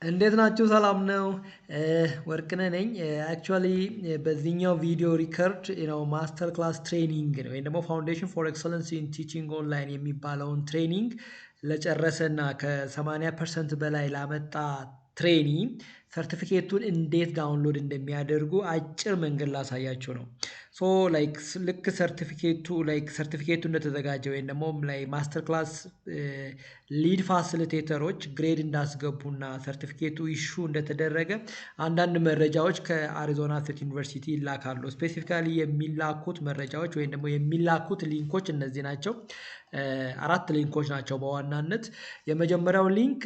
እንዴት ናችሁ? ሰላም ነው። ወርቅነህ ነኝ። አክቹዋሊ በዚህኛው ቪዲዮ ሪከርድ ማስተር ክላስ ትሬኒንግ ነው ወይም ደግሞ ፋውንዴሽን ፎር ኤክሰለንስ ኢን ቲቺንግ ኦንላይን የሚባለውን ትሬኒንግ ለጨረሰና ከ80% በላይ ላመጣ ትሬኒ ሰርቲፊኬቱን እንዴት ዳውንሎድ እንደሚያደርጉ አጭር መንገድ ላሳያችሁ ነው። ሶ ላይክ ልክ ሰርቲፊኬቱ እንደተዘጋጀ ወይም ደግሞ ላይ ማስተር ክላስ ሊድ ፋሲሊቴተሮች ግሬድ እንዳስገቡና ሰርቲፊኬቱ ኢሹ እንደተደረገ አንዳንድ መረጃዎች ከአሪዞና ስቴት ዩኒቨርሲቲ ይላካሉ። ስፔሲፊካሊ የሚላኩት መረጃዎች ወይም ደግሞ የሚላኩት ሊንኮች እነዚህ ናቸው። 4 ሊንኮች ናቸው በዋናነት። የመጀመሪያው ሊንክ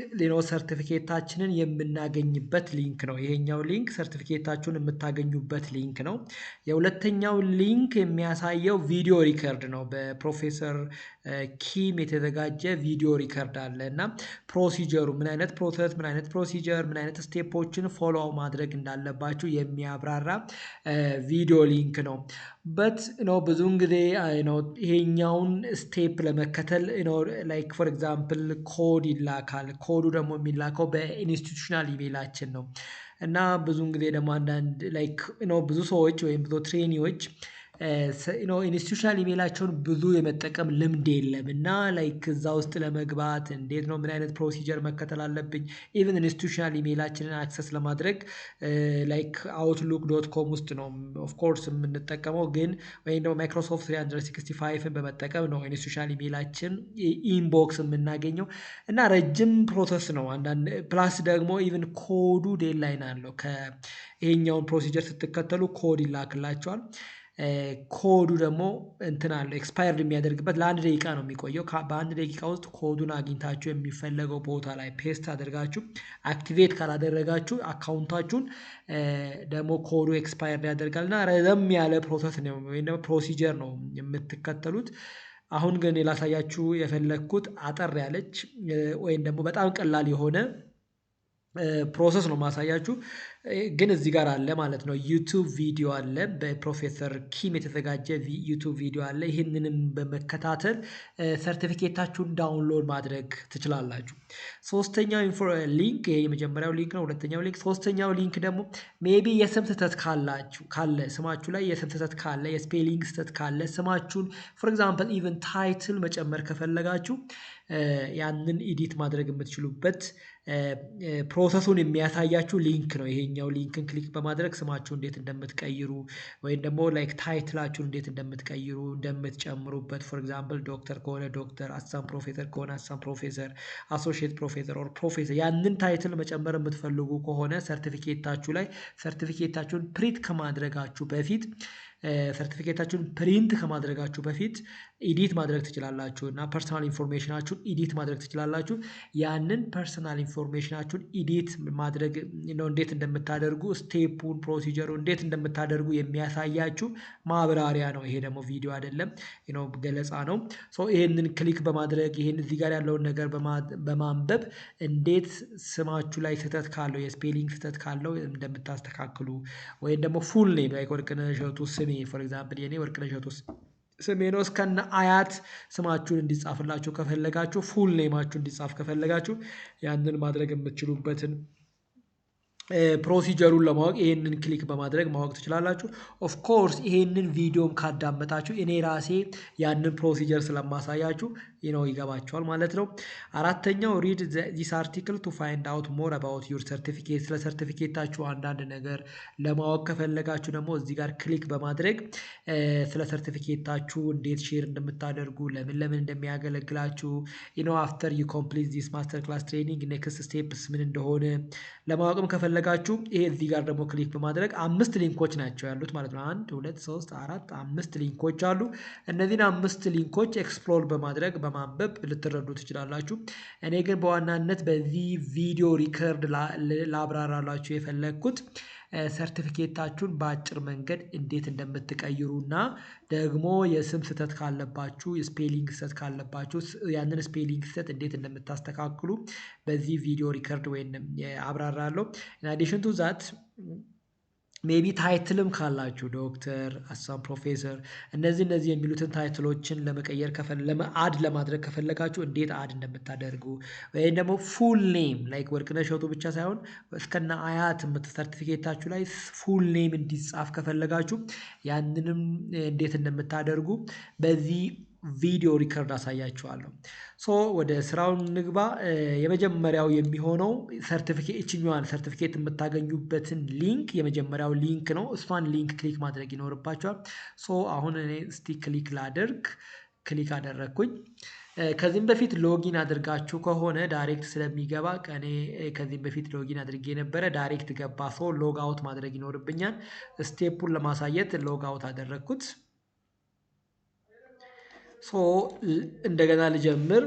ሰርቲፊኬታችንን የምናገኝበት ሊንክ ነው። ይሄኛው ሊንክ ሰርቲፊኬታችሁን የምታገኙበት ሊንክ ነው። የሁለተኛው ሊንክ የሚያሳየው ቪዲዮ ሪከርድ ነው። በፕሮፌሰር ኪም የተዘጋጀ ቪዲዮ ሪከርድ አለ እና ፕሮሲጀሩ ምን አይነት ፕሮሰስ፣ ምን አይነት ፕሮሲጀር፣ ምን አይነት ስቴፖችን ፎሎ ማድረግ እንዳለባችሁ የሚያብራራ ቪዲዮ ሊንክ ነው። በት ብዙውን ጊዜ ይሄኛውን ስቴፕ ለመከተል ላይክ ፎር ኤግዛምፕል ኮድ ይላካል። ኮዱ ደግሞ የሚላከው በኢንስቲቱሽናል ኢሜይላችን ነው እና ብዙውን ጊዜ ደግሞ አንዳንድ ላይክ ብዙ ሰዎች ወይም ብዙ ትሬኒዎች ኢንስቲቱሽናል ኢሜይላቸውን ብዙ የመጠቀም ልምድ የለም እና ላይክ እዛ ውስጥ ለመግባት እንዴት ነው ምን አይነት ፕሮሲጀር መከተል አለብኝ ኢቨን ኢንስቲቱሽናል ኢሜይላችንን አክሰስ ለማድረግ ላይክ outlook.com ውስጥ ነው ኦፍ ኮርስ የምንጠቀመው ግን ወይም ደግሞ ማይክሮሶፍት 365ን በመጠቀም ነው ኢንስቲቱሽናል ኢሜይላችን ኢንቦክስ የምናገኘው እና ረጅም ፕሮሰስ ነው። አንዳንድ ፕላስ ደግሞ ኢቨን ኮዱ ዴድላይን አለው። ከይሄኛውን ፕሮሲጀር ስትከተሉ ኮድ ይላክላቸዋል። ኮዱ ደግሞ እንትን አለው ኤክስፓየርድ የሚያደርግበት ለ1 ደቂቃ ነው የሚቆየው። በ1 ደቂቃ ውስጥ ኮዱን አግኝታችሁ የሚፈለገው ቦታ ላይ ፔስት አድርጋችሁ አክቲቬት ካላደረጋችሁ አካውንታችሁን ደግሞ ኮዱ ኤክስፓየርድ ያደርጋል እና ረዘም ያለ ፕሮሰስ ነው ወይም ደግሞ ፕሮሲጀር ነው የምትከተሉት። አሁን ግን ላሳያችሁ የፈለግኩት አጠር ያለች ወይም ደግሞ በጣም ቀላል የሆነ ፕሮሰስ ነው ማሳያችሁ። ግን እዚህ ጋር አለ ማለት ነው ዩቲዩብ ቪዲዮ አለ። በፕሮፌሰር ኪም የተዘጋጀ ዩቲዩብ ቪዲዮ አለ። ይህንንም በመከታተል ሰርቲፊኬታችሁን ዳውንሎድ ማድረግ ትችላላችሁ። ሶስተኛው ሊንክ ይሄ የመጀመሪያው ሊንክ ነው። ሁለተኛው ሊንክ ሶስተኛው ሊንክ ደግሞ ሜቢ የስም ስህተት ካለ ስማችሁ ላይ የስም ስህተት ካለ የስፔሊንግ ስህተት ካለ ስማችሁን ፎር ኤግዛምፕል ኢቨን ታይትል መጨመር ከፈለጋችሁ ያንን ኢዲት ማድረግ የምትችሉበት ፕሮሰሱን የሚያሳያችሁ ሊንክ ነው። ይሄኛው ሊንክን ክሊክ በማድረግ ስማችሁ እንዴት እንደምትቀይሩ ወይም ደግሞ ላይክ ታይትላችሁን እንዴት እንደምትቀይሩ እንደምትጨምሩበት ፎር ኤግዛምፕል ዶክተር ከሆነ ዶክተር፣ አሳም ፕሮፌሰር ከሆነ አሳም ፕሮፌሰር፣ አሶሺየት ፕሮፌሰር ኦር ፕሮፌሰር ያንን ታይትል መጨመር የምትፈልጉ ከሆነ ሰርቲፊኬታችሁ ላይ ሰርቲፊኬታችሁን ፕሪንት ከማድረጋችሁ በፊት ኢዲት ማድረግ ትችላላችሁ እና ፐርሰናል ኢንፎርሜሽናችሁን ኢዲት ማድረግ ትችላላችሁ። ያንን ፐርሰናል ኢንፎርሜሽናችሁን ኢዲት ማድረግ ነው እንዴት እንደምታደርጉ ስቴፑን ፕሮሲጀሩ እንዴት እንደምታደርጉ የሚያሳያችሁ ማብራሪያ ነው። ይሄ ደግሞ ቪዲዮ አይደለም ገለጻ ነው። ሶ ይሄንን ክሊክ በማድረግ ይሄን እዚህ ጋር ያለውን ነገር በማንበብ እንዴት ስማችሁ ላይ ስህተት ካለው የስፔሊንግ ስህተት ካለው እንደምታስተካክሉ ወይም ደግሞ ፉል ኔም ላይክ ወርቅነህ እሸቱ ስሜ ፎር ኤግዛምፕል የኔ ወርቅነህ እሸቱ ስሜ ነው እስከነ አያት ስማችሁን እንዲጻፍላችሁ ከፈለጋችሁ ፉል ኔማችሁ እንዲጻፍ ከፈለጋችሁ ያንን ማድረግ የምትችሉበትን ፕሮሲጀሩን ለማወቅ ይሄንን ክሊክ በማድረግ ማወቅ ትችላላችሁ። ኦፍ ኮርስ ይሄንን ቪዲዮም ካዳመጣችሁ እኔ ራሴ ያንን ፕሮሲጀር ስለማሳያችሁ ይገባችኋል ማለት ነው። አራተኛው ሪድ ዚስ አርቲክል ቱ ፋይንድ አውት ሞር አባውት ዩር ሰርቲፊኬት። ስለ ሰርቲፊኬታችሁ አንዳንድ ነገር ለማወቅ ከፈለጋችሁ ደግሞ እዚህ ጋር ክሊክ በማድረግ ስለ ሰርቲፊኬታችሁ እንዴት ሼር እንደምታደርጉ ለምን እንደሚያገለግላችሁ አፍተር ዩ ኮምፕሊት ዚስ ማስተር ክላስ ትሬኒንግ ኔክስት ስቴፕስ ምን እንደሆነ ለማወቅም ከፈለጋችሁ ይሄ እዚህ ጋር ደግሞ ክሊክ በማድረግ 5 ሊንኮች ናቸው ያሉት ማለት ነው። 1 2 3 4 5 ሊንኮች አሉ። እነዚህን 5 ሊንኮች ኤክስፕሎር በማድረግ በማንበብ ልትረዱ ትችላላችሁ። እኔ ግን በዋናነት በዚህ ቪዲዮ ሪከርድ ላብራራላችሁ የፈለግኩት ሰርቲፊኬታችሁን በአጭር መንገድ እንዴት እንደምትቀይሩና ደግሞ የስም ስህተት ካለባችሁ የስፔሊንግ ስህተት ካለባችሁ ያንን ስፔሊንግ ስህተት እንዴት እንደምታስተካክሉ በዚህ ቪዲዮ ሪከርድ ወይም አብራራለሁ። ኢን አዲሽን ቱ ዛት ሜቢ ታይትልም ካላችሁ ዶክተር፣ አሳም ፕሮፌሰር እነዚህ የሚሉትን ታይትሎችን ለመቀየር አድ ለማድረግ ከፈለጋችሁ እንዴት አድ እንደምታደርጉ ወይም ደግሞ ፉል ኔም ላይክ ወርቅነሽ እሸቱ ብቻ ሳይሆን እስከነ አያት ሰርቲፊኬታችሁ ላይ ፉል ኔም እንዲጻፍ ከፈለጋችሁ ያንንም እንዴት እንደምታደርጉ በዚህ ቪዲዮ ሪከርድ አሳያችኋለሁ። ሶ ወደ ስራውን ንግባ። የመጀመሪያው የሚሆነው እችኛዋን ሰርቲፊኬት የምታገኙበትን ሊንክ የመጀመሪያው ሊንክ ነው። እሷን ሊንክ ክሊክ ማድረግ ይኖርባቸዋል። ሶ አሁን እኔ እስቲ ክሊክ ላደርግ። ክሊክ አደረግኩኝ። ከዚህም በፊት ሎጊን አድርጋችሁ ከሆነ ዳይሬክት ስለሚገባ እኔ ከዚህም በፊት ሎጊን አድርጌ ነበረ ዳይሬክት ገባ። ሶ ሎግ አውት ማድረግ ይኖርብኛል። ስቴፑን ለማሳየት ሎግ አውት አደረግኩት። ሶ እንደገና ልጀምር።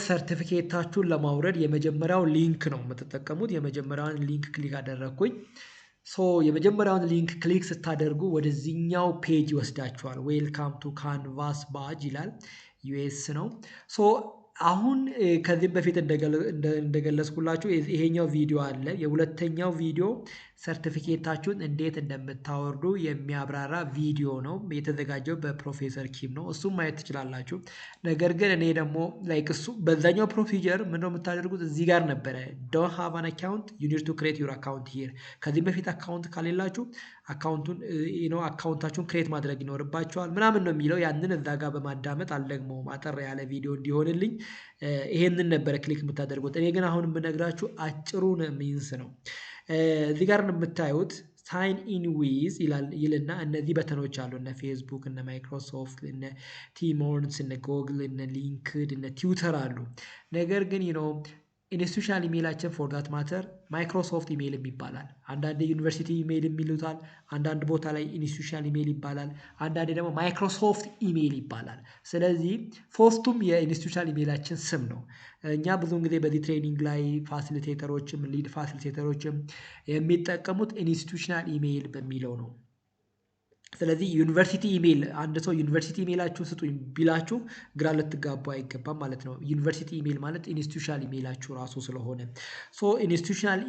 ሰርቲፊኬታችሁን ለማውረድ የመጀመሪያው ሊንክ ነው የምትጠቀሙት። የመጀመሪያውን ሊንክ ክሊክ አደረግኩኝ። ሶ የመጀመሪያውን ሊንክ ክሊክ ስታደርጉ ወደዚህኛው ፔጅ ይወስዳችኋል። ዌልካም ቱ ካንቫስ ባጅ ይላል። ዩኤስ ነው። ሶ አሁን ከዚህም በፊት እንደገለጽኩላችሁ ይሄኛው ቪዲዮ አለ። የሁለተኛው ቪዲዮ ሰርቲፊኬታችሁን እንዴት እንደምታወርዱ የሚያብራራ ቪዲዮ ነው። የተዘጋጀው በፕሮፌሰር ኪም ነው። እሱም ማየት ትችላላችሁ። ነገር ግን እኔ ደግሞ ላይክ እሱ በዛኛው ፕሮሲጀር ምንድነው የምታደርጉት? እዚህ ጋር ነበረ ዶንት ሃቭ አን አካውንት ዩ ኒድ ቱ ክሬት ዩር አካውንት ሂር። ከዚህም በፊት አካውንት ካሌላችሁ አካውንታችሁን ክሬት ማድረግ ይኖርባችኋል ምናምን ነው የሚለው። ያንን እዛ ጋር በማዳመጥ አልደግመውም፣ አጠር ያለ ቪዲዮ እንዲሆንልኝ ይሄንን ነበረ ክሊክ የምታደርጉት። እኔ ግን አሁን የምነግራችሁ አጭሩን ሚንስ ነው። እዚህ ጋር የምታዩት ሳይን ኢን ዊዝ ይልና እነዚህ በተኖች አሉ። እነ ፌስቡክ፣ እነ ማይክሮሶፍት፣ እነ ቲሞርንስ፣ እነ ጎግል፣ እነ ሊንክድ፣ እነ ትዊተር አሉ። ነገር ግን ኢንስቲቱሽናል ኢሜይላችን ፎር ዳት ማተር ማይክሮሶፍት ኢሜይልም ይባላል። አንዳንድ ዩኒቨርሲቲ ኢሜይል የሚሉታል፣ አንዳንድ ቦታ ላይ ኢንስቲቱሽናል ኢሜይል ይባላል፣ አንዳንድ ደግሞ ማይክሮሶፍት ኢሜይል ይባላል። ስለዚህ ሶስቱም የኢንስቲቱሽናል ኢሜይላችን ስም ነው። እኛ ብዙውን ጊዜ በዚህ ትሬኒንግ ላይ ፋሲሊቴተሮችም ሊድ ፋሲሊቴተሮችም የሚጠቀሙት ኢንስቲቱሽናል ኢሜይል በሚለው ነው። ስለዚህ ዩኒቨርሲቲ ኢሜይል አንድ ሰው ዩኒቨርሲቲ ኢሜይላችሁን ስጡኝ ቢላችሁ ግራ ልትጋቡ አይገባም ማለት ነው። ዩኒቨርሲቲ ኢሜይል ማለት ኢንስቲቱሽናል ኢሜይላችሁ ራሱ ስለሆነ ኢንስቲቱሽናል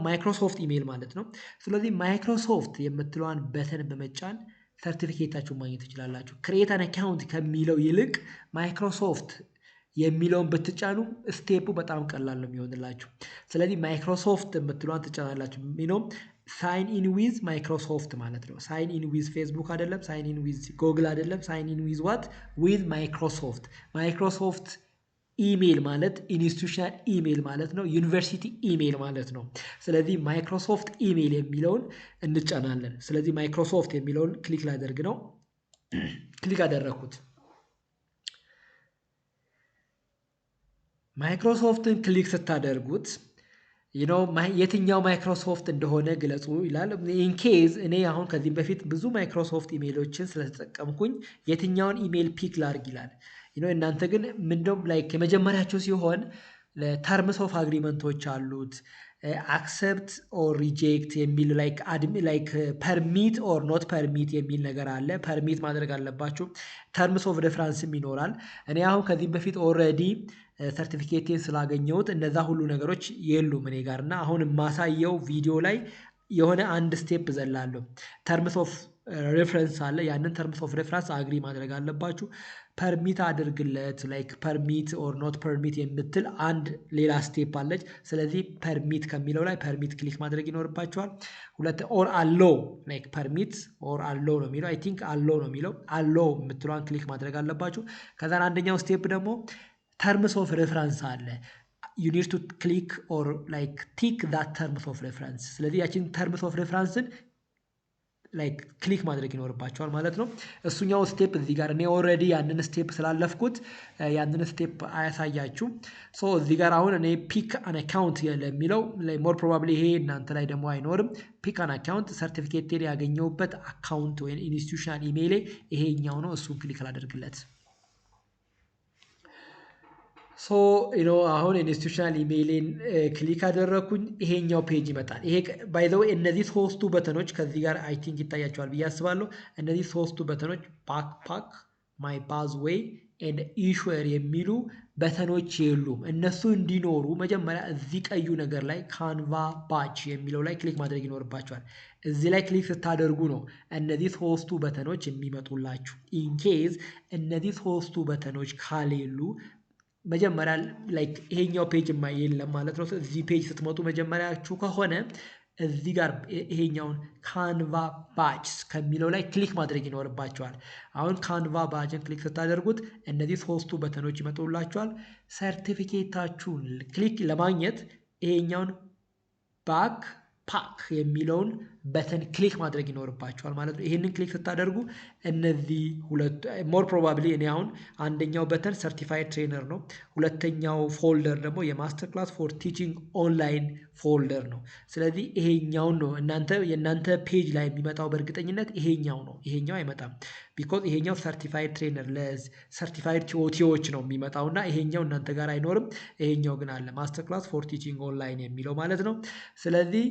ማይክሮሶፍት ኢሜይል ማለት ነው። ስለዚህ ማይክሮሶፍት የምትለዋን በተን በመጫን ሰርቲፊኬታችሁን ማግኘት ትችላላችሁ። ክሬት አን አካውንት ከሚለው ይልቅ ማይክሮሶፍት የሚለውን ብትጫኑ ስቴፑ በጣም ቀላል ነው የሚሆንላችሁ። ስለዚህ ማይክሮሶፍት የምትለዋን ትጫናላችሁ። ሳይን ኢን ዊዝ ማይክሮሶፍት ማለት ነው። ሳይን ኢን ዊዝ ፌስቡክ አይደለም፣ ሳይን ኢን ዊዝ ጎግል አይደለም። ሳይን ኢን ዊዝ ዋት? ዊዝ ማይክሮሶፍት። ማይክሮሶፍት ኢሜይል ማለት ኢንስቲቱሽናል ኢሜይል ማለት ነው። ዩኒቨርሲቲ ኢሜይል ማለት ነው። ስለዚህ ማይክሮሶፍት ኢሜይል የሚለውን እንጫናለን። ስለዚህ ማይክሮሶፍት የሚለውን ክሊክ ላደርግ ነው። ክሊክ አደረግኩት። ማይክሮሶፍትን ክሊክ ስታደርጉት የትኛው ማይክሮሶፍት እንደሆነ ግለጹ ይላል። ኢንኬዝ እኔ አሁን ከዚህም በፊት ብዙ ማይክሮሶፍት ኢሜይሎችን ስለተጠቀምኩኝ የትኛውን ኢሜይል ፒክ ላርግ ይላል። እናንተ ግን ምንድነው ላይክ የመጀመሪያቸው ሲሆን ተርምስ ኦፍ አግሪመንቶች አሉት። አክሰፕት ኦር ሪጀክት የሚል ላይክ ፐርሚት ኦር ኖት ፐርሚት የሚል ነገር አለ። ፐርሚት ማድረግ አለባችሁ። ተርምስ ኦፍ ሬፈረንስም ይኖራል። እኔ አሁን ከዚህም በፊት ኦልሬዲ ሰርቲፊኬቴን ስላገኘሁት እነዛ ሁሉ ነገሮች የሉም እኔ ጋር እና አሁን የማሳየው ቪዲዮ ላይ የሆነ አንድ ስቴፕ ዘላለሁ። ተርምስ ኦፍ ሬፈረንስ አለ። ያንን ተርምስ ኦፍ ሬፈረንስ አግሪ ማድረግ አለባችሁ። ፐርሚት አድርግለት ላይክ ፐርሚት ኦር ኖት ፐርሚት የምትል አንድ ሌላ ስቴፕ አለች። ስለዚህ ፐርሚት ከሚለው ላይ ፐርሚት ክሊክ ማድረግ ይኖርባቸዋል። ሁለት ኦር አሎ ላይክ ፐርሚት ኦር አሎ ነው የሚለው አይ ቲንክ አሎ ነው የሚለው አሎ የምትለዋን ክሊክ ማድረግ አለባችሁ። ከዛን አንደኛው ስቴፕ ደግሞ ተርምስ ኦፍ ሬፈረንስ አለ። you need to click or like tick that terms of reference። ስለዚህ ያችን terms of referenceን like ክሊክ ማድረግ ይኖርባቸዋል ማለት ነው። እሱኛው ስቴፕ እዚህ ጋር እኔ ኦልሬዲ ያንን ስቴፕ ስላለፍኩት ያንን ስቴፕ አያሳያችሁ። ሶ እዚህ ጋር አሁን እኔ ፒክ አን አካውንት ለሚለው ሞር ፕሮባብሊ ይሄ እናንተ ላይ ደግሞ አይኖርም። ፒክ አን አካውንት ሰርቲፊኬት ያገኘሁበት አካውንት ወይ ኢንስቲቱሽናል ኢሜይል ይሄኛው ነው። እሱን ክሊክ ላደርግለት። ሶ አሁን ኢንስቲቱሽናል ኢሜይልን ክሊክ አደረኩኝ። ይሄኛው ፔጅ ይመጣል። ይሄ ባይ ዘ ዌይ እነዚህ ሶስቱ በተኖች ከዚህ ጋር አይ ቲንክ ይታያቸዋል ብዬ አስባለሁ። እነዚህ ሶስቱ በተኖች ባክፓክ፣ ማይ ፓዝዌይ ኤንድ ኢሹዌር የሚሉ በተኖች የሉም። እነሱ እንዲኖሩ መጀመሪያ እዚህ ቀዩ ነገር ላይ ካንቫ ባች የሚለው ላይ ክሊክ ማድረግ ይኖርባቸዋል። እዚህ ላይ ክሊክ ስታደርጉ ነው እነዚህ ሶስቱ በተኖች የሚመጡላችሁ። ኢንኬዝ እነዚህ ሶስቱ በተኖች ካሌሉ መጀመሪያ ላይክ ይሄኛው ፔጅ የለም ማለት ነው። እዚህ ፔጅ ስትመጡ መጀመሪያችሁ ከሆነ እዚህ ጋር ይሄኛውን ካንቫ ባችስ ከሚለው ላይ ክሊክ ማድረግ ይኖርባቸዋል። አሁን ካንቫ ባችን ክሊክ ስታደርጉት እነዚህ ሶስቱ በተኖች ይመጡላቸዋል። ሰርቲፊኬታችሁን ክሊክ ለማግኘት ይሄኛውን ባክ ፓክ የሚለውን በተን ክሊክ ማድረግ ይኖርባቸዋል ማለት ነው። ይሄንን ክሊክ ስታደርጉ እነዚህ ሁለቱ ሞር ፕሮባብሊ እኔ አሁን አንደኛው በተን ሰርቲፋይድ ትሬነር ነው። ሁለተኛው ፎልደር ደግሞ የማስተር ክላስ ፎር ቲቺንግ ኦንላይን ፎልደር ነው። ስለዚህ ይሄኛውን ነው የእናንተ ፔጅ ላይ የሚመጣው በእርግጠኝነት ይሄኛው ነው። ይሄኛው አይመጣም። ቢኮዝ ይሄኛው ሰርቲፋይድ ትሬነር ለሰርቲፋይድ ቲኦቲዎች ነው የሚመጣው እና ይሄኛው እናንተ ጋር አይኖርም። ይሄኛው ግን አለ ማስተር ክላስ ፎር ቲቺንግ ኦንላይን የሚለው ማለት ነው። ስለዚህ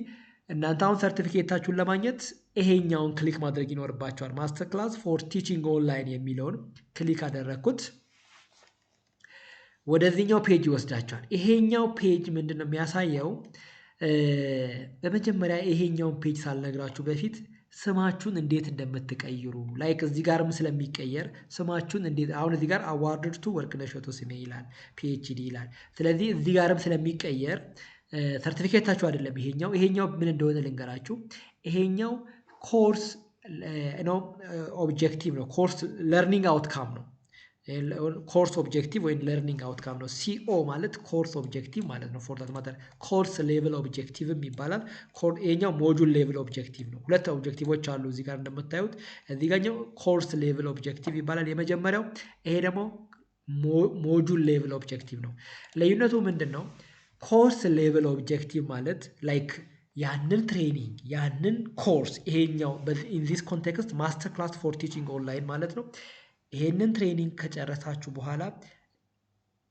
እናንተ አሁን ሰርቲፊኬታችሁን ለማግኘት ይሄኛውን ክሊክ ማድረግ ይኖርባቸዋል። ማስተር ክላስ ፎር ቲቺንግ ኦንላይን የሚለውን ክሊክ አደረግኩት። ወደዚህኛው ፔጅ ይወስዳቸዋል። ይሄኛው ፔጅ ምንድን ነው የሚያሳየው? በመጀመሪያ ይሄኛውን ፔጅ ሳልነግራችሁ በፊት ስማችሁን እንዴት እንደምትቀይሩ ላይክ እዚህ ጋርም ስለሚቀየር ስማችሁን እንዴት አሁን እዚህ ጋር አዋርድድ ቱ ወርቅነሽ እሸቱ ስሜ ይላል፣ ፒኤችዲ ይላል። ስለዚህ እዚህ ጋርም ስለሚቀየር ሰርቲፊኬታችሁ አይደለም ይሄኛው ምን እንደሆነ ልንገራችሁ። ይሄኛው ኮርስ ነው ኦብጀክቲቭ ነው። ኮርስ ለርኒንግ አውትካም ነው። ኮርስ ኦብጀክቲቭ ወይም ለርኒንግ አውትካም ነው። ሲኦ ማለት ኮርስ ኦብጀክቲቭ ማለት ነው። ፎር ዳት ማተር ኮርስ ሌቭል ኦብጀክቲቭም ይባላል። ይሄኛው ሞጁል ሌቭል ኦብጀክቲቭ ነው። ሁለት ኦብጀክቲቮች አሉ እዚህ ጋር እንደምታዩት። እዚህ ጋርኛው ኮርስ ሌቭል ኦብጀክቲቭ ይባላል የመጀመሪያው። ይሄ ደግሞ ሞጁል ሌቭል ኦብጀክቲቭ ነው። ልዩነቱ ምንድን ነው? ኮርስ ሌቭል ኦብጀክቲቭ ማለት ላይክ ያንን ትሬኒንግ ያንን ኮርስ ይሄኛው ኢን ዚስ ኮንቴክስት ማስተር ክላስ ፎር ቲቺንግ ኦንላይን ማለት ነው። ይሄንን ትሬኒንግ ከጨረሳችሁ በኋላ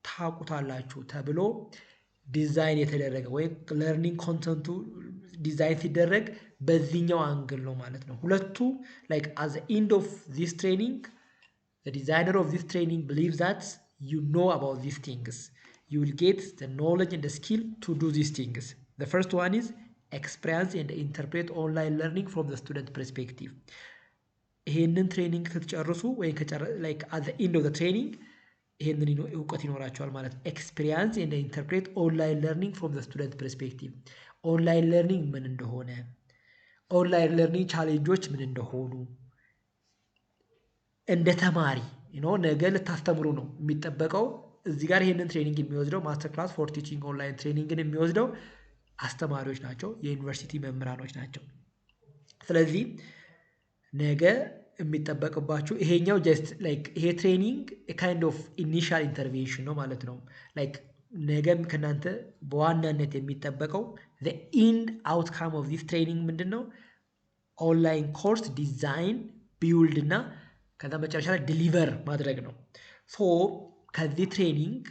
ታውቁታላችሁ ተብሎ ዲዛይን የተደረገ ወይም ለርኒንግ ኮንተንቱ ዲዛይን ሲደረግ በዚህኛው አንግል ነው ማለት ነው። ሁለቱ ላይክ አት ዘ ኤንድ ኦፍ ዚስ ትሬኒንግ ዘ ዲዛይነር ኦፍ ዚስ ትሬኒንግ ቢሊቭስ ዛት ዩ ኖ አባውት ዚስ ቲንግስ you will get the knowledge and the skill to do these things. The first one is experience and interpret online learning from the student perspective. ይሄንን ትሬኒንግ ስትጨርሱ ወይም like at the end of the training ይሄንን እውቀት ይኖራቸዋል ማለት ነው። experience and interpret online learning from the student perspective. ኦንላይን ለርኒንግ ምን እንደሆነ፣ ኦንላይን ለርኒንግ ቻሌንጆች ምን እንደሆኑ እንደ ተማሪ ነገ ልታስተምሩ ነው የሚጠበቀው። እዚህ ጋር ይሄንን ትሬኒንግ የሚወስደው ማስተር ክላስ ፎር ቲቺንግ ኦንላይን ትሬኒንግን የሚወስደው አስተማሪዎች ናቸው፣ የዩኒቨርሲቲ መምህራኖች ናቸው። ስለዚህ ነገ የሚጠበቅባችሁ ይሄኛው ጀስት ላይክ ይሄ ትሬኒንግ ካይንድ ኦፍ ኢኒሻል ኢንተርቬንሽን ነው ማለት ነው። ላይክ ነገም ከናንተ በዋናነት የሚጠበቀው the end outcome of this training ምንድን ነው? ኦንላይን ኮርስ ዲዛይን ቢውልድ እና ከዛ መጨረሻ ላይ ዲሊቨር ማድረግ ነው። ሶ ከዚህ ትሬኒንግ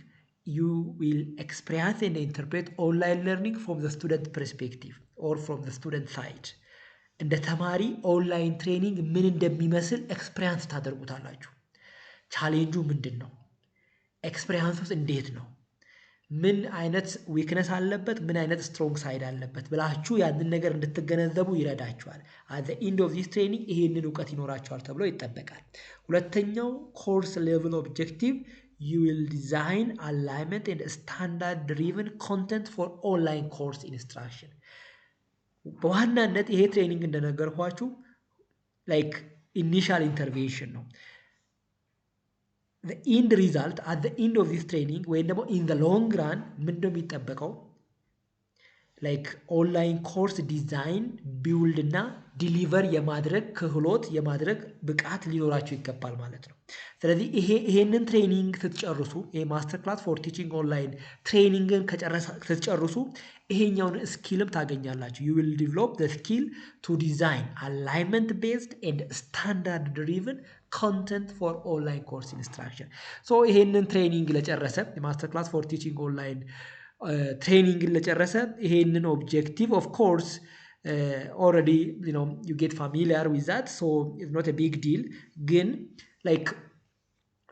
you will experience and interpret online learning from the student perspective or from the student side. እንደ ተማሪ ኦንላይን ትሬኒንግ ምን እንደሚመስል ኤክስፒሪየንስ ታደርጉታላችሁ። ቻሌንጁ ምንድን ነው? ኤክስፒሪየንሱስ እንዴት ነው? ምን አይነት ዊክነስ አለበት፣ ምን አይነት ስትሮንግ ሳይድ አለበት ብላችሁ ያንን ነገር እንድትገነዘቡ ይረዳችኋል። at the end of this training ይሄንን እውቀት ይኖራችኋል ተብሎ ይጠበቃል። ሁለተኛው ኮርስ ሌቭል ኦብጀክቲቭ you will design alignment and standard driven content for online course instruction. በዋናነት ይሄ ትሬኒንግ እንደነገርኳችሁ like initial intervention ነው። the end result at the end of this training ወይም ደግሞ in the long run ምንድነው የሚጠበቀው? like ኦንላይን ኮርስ ዲዛይን ቢውልድ እና ዲሊቨር የማድረግ ክህሎት የማድረግ ብቃት ሊኖራቸው ይገባል ማለት ነው። ስለዚህ ይሄንን ትሬኒንግ ስትጨርሱ ይሄ ማስተር ክላስ ፎር ቲቺንግ ኦንላይን ትሬኒንግን ስትጨርሱ ይሄኛውን ስኪልም ታገኛላችሁ። you will develop the skill to design alignment based and standard driven content for online course instruction. so ይሄንን ትሬኒንግ ለጨረሰ የማስተር ክላስ ፎር ቲቺንግ ኦንላይን ትሬኒንግን ለጨረሰ ይሄንን ኦብጀክቲቭ ኦፍ ኮርስ already you get familiar with that, so it's not a big deal. ግን like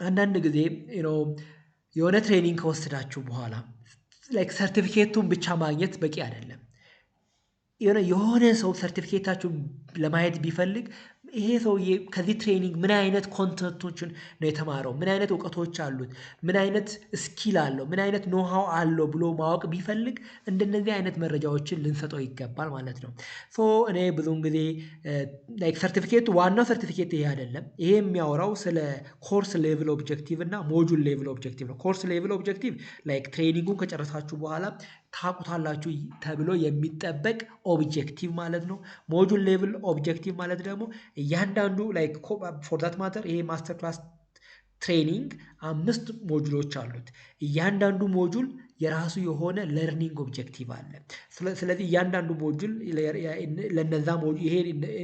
አንዳንድ ጊዜ የሆነ ትሬኒንግ ከወሰዳችሁ በኋላ ላይክ ሰርቲፊኬቱን ብቻ ማግኘት በቂ አይደለም። የሆነ ሰው ሰርቲፊኬታችሁን ለማየት ቢፈልግ ይሄ ሰውዬ ከዚህ ትሬኒንግ ምን አይነት ኮንተንቶችን ነው የተማረው፣ ምን አይነት እውቀቶች አሉት፣ ምን አይነት ስኪል አለው፣ ምን አይነት ኖሃው አለው ብሎ ማወቅ ቢፈልግ እንደነዚህ አይነት መረጃዎችን ልንሰጠው ይገባል ማለት ነው። ሶ እኔ ብዙውን ጊዜ ላይክ ሰርቲፊኬቱ ዋናው ሰርቲፊኬት ይሄ አይደለም። ይሄ የሚያወራው ስለ ኮርስ ሌቭል ኦብጀክቲቭ እና ሞጁል ሌቭል ኦብጀክቲቭ ነው። ኮርስ ሌቭል ኦብጀክቲቭ ላይክ ትሬኒንጉን ከጨረሳችሁ በኋላ ታቁታላችሁ ተብሎ የሚጠበቅ ኦብጀክቲቭ ማለት ነው። ሞጁል ሌቭል ኦብጀክቲቭ ማለት ደግሞ እያንዳንዱ ላይክ ፎር ዛት ማተር ይሄ ማስተር ክላስ ትሬኒንግ 5 ሞጁሎች አሉት። እያንዳንዱ ሞጁል የራሱ የሆነ ለርኒንግ ኦብጀክቲቭ አለ። ስለዚህ እያንዳንዱ ሞጁል ለነዛ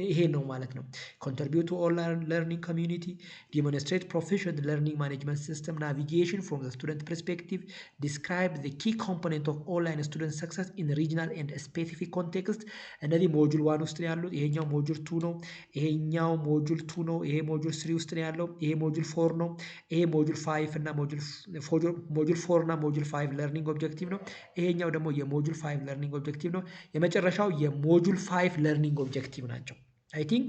ይሄ ነው ማለት ነው። ኮንትሪቢዩት ቱ ኦንላይን ለርኒንግ ኮሚዩኒቲ፣ ዲሞንስትሬት ፕሮፌሽናል ለርኒንግ ማኔጅመንት ሲስተም፣ ናቪጌሽን ፍሮም ዘ ስቱደንት ፐርስፔክቲቭ፣ ዲስክራይብ ዘ ኪ ኮምፖነንት ኦፍ ኦንላይን ስቱደንት ሰክሰስ ኢን ሪጅናል ኤንድ ስፔሲፊክ ኮንቴክስት። እነዚህ ሞጁል 1 ውስጥ ነው ያሉት። ይሄኛው ሞጁል 2 ነው። ይሄኛው ሞጁል 2 ነው። ይሄ ሞጁል 3 ውስጥ ነው ያለው። ይሄ ሞጁል 4 ነው። ይሄ ሞጁል 5 እና ሞጁል 4 እና ሞጁል 5 ለርኒንግ ኦብጀክቲቭ ነው። ይሄኛው ደግሞ የሞጁል 5 ለርኒንግ ኦብጀክቲቭ ነው። የመጨረሻው የሞጁል 5 ለርኒንግ ኦብጀክቲቭ ናቸው። አይ ቲንክ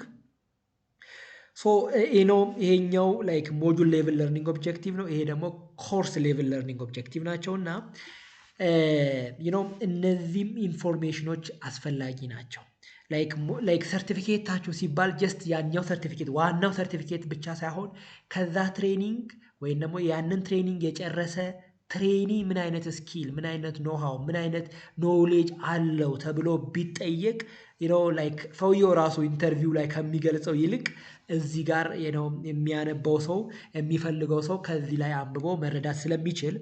ሶ ይሄኛው ላይክ ሞጁል ሌቭል ለርኒንግ ኦብጀክቲቭ ነው። ይሄ ደግሞ ኮርስ ሌቭል ለርኒንግ ኦብጀክቲቭ ናቸው እና እነዚህም ኢንፎርሜሽኖች አስፈላጊ ናቸው። ላይክ ሰርቲፊኬታችሁ ሲባል ጀስት ያኛው ሰርቲፊኬት ዋናው ሰርቲፊኬት ብቻ ሳይሆን ከዛ ትሬኒንግ ወይም ደግሞ ያንን ትሬኒንግ የጨረሰ ትሬኒ ምን አይነት ስኪል፣ ምን አይነት ኖሃው፣ ምን አይነት ኖሌጅ አለው ተብሎ ቢጠየቅ ላይክ ሰውየው ራሱ ኢንተርቪው ላይ ከሚገልጸው ይልቅ እዚህ ጋር የሚያነበው ሰው የሚፈልገው ሰው ከዚህ ላይ አንብቦ መረዳት ስለሚችል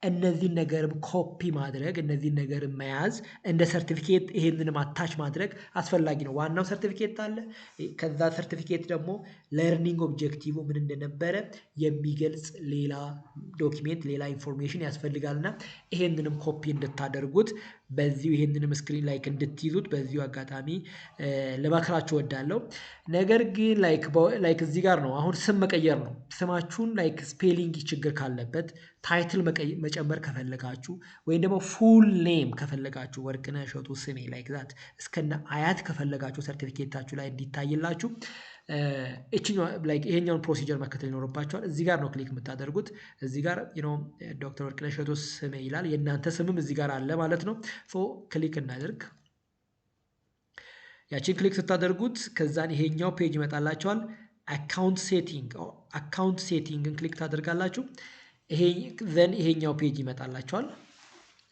እነዚህን ነገርም ኮፒ ማድረግ እነዚህን ነገር መያዝ እንደ ሰርቲፊኬት ይሄንንም አታች ማድረግ አስፈላጊ ነው። ዋናው ሰርቲፊኬት አለ። ከዛ ሰርቲፊኬት ደግሞ ለርኒንግ ኦብጀክቲቭ ምን እንደነበረ የሚገልጽ ሌላ ዶክሜንት ሌላ ኢንፎርሜሽን ያስፈልጋልና ይሄንንም ኮፒ እንድታደርጉት በዚሁ ይሄንንም ስክሪን ላይክ እንድትይዙት በዚሁ አጋጣሚ ለማክራችሁ ወዳለው። ነገር ግን ላይክ እዚህ ጋር ነው አሁን ስም መቀየር ነው። ስማችሁን ላይክ ስፔሊንግ ችግር ካለበት ታይትል መጨመር ከፈለጋችሁ ወይም ደግሞ ፉል ኔም ከፈለጋችሁ ወርቅነህ እሸቱ ስሜ ላይክ ዛት እስከነ አያት ከፈለጋችሁ ሰርቲፊኬታችሁ ላይ እንዲታይላችሁ ይሄኛውን ፕሮሲጀር መከተል ይኖርባቸዋል። እዚህ ጋር ነው ክሊክ የምታደርጉት። እዚህ ጋር ዶክተር ወርቅነህ እሸቱ ስሜ ይላል። የእናንተ ስምም እዚህ ጋር አለ ማለት ነው። ሶ ክሊክ እናደርግ። ያቺን ክሊክ ስታደርጉት ከዛን ይሄኛው ፔጅ ይመጣላቸዋል። አካውንት ሴቲንግን ክሊክ ታደርጋላችሁ። ይሄኛው ፔጅ ይመጣላቸዋል።